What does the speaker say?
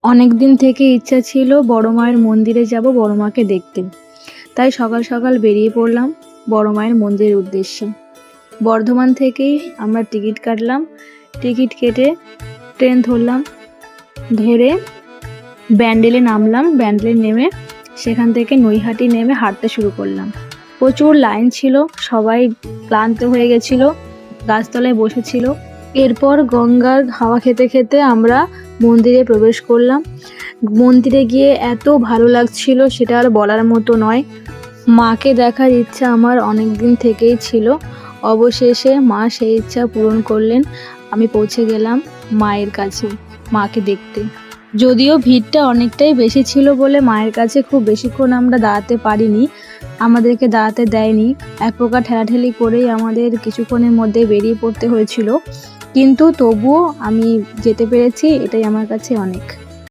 অনেক দিন থেকে ইচ্ছা ছিল বড় মায়ের মন্দিরে যাব বড় মাকে দেখতে। তাই সকাল সকাল বেরিয়ে পড়লাম বড় মায়ের মন্দিরের উদ্দেশ্যে। বর্ধমান থেকেই আমরা টিকিট কাটলাম। টিকিট কেটে ট্রেন ধরলাম, ধরে ব্যান্ডেলে নামলাম। ব্যান্ডেলে নেমে সেখান থেকে নৈহাটি নেমে হাঁটতে শুরু করলাম। প্রচুর লাইন ছিল, সবাই ক্লান্ত হয়ে গেছিল, গাছতলায় বসেছিল। এরপর গঙ্গার হাওয়া খেতে খেতে আমরা মন্দিরে প্রবেশ করলাম। মন্দিরে গিয়ে এত ভালো লাগছিল, সেটা আর বলার মতো নয়। মাকে দেখার ইচ্ছা আমার অনেক দিন থেকেই ছিল। অবশেষে মা সেই ইচ্ছা পূরণ করলেন। আমি পৌঁছে গেলাম মায়ের কাছে মাকে দেখতে। যদিও ভিড়টা অনেকটাই বেশি ছিল বলে মায়ের কাছে খুব বেশিক্ষণ আমরা দাঁড়াতে পারিনি, আমাদেরকে দাঁড়াতে দেয়নি। এক প্রকার ঠেলাঠেলি করেই আমাদের কিছুক্ষণের মধ্যে বেরিয়ে পড়তে হয়েছিল, কিন্তু তবুও আমি যেতে পেরেছি, এটাই আমার কাছে অনেক।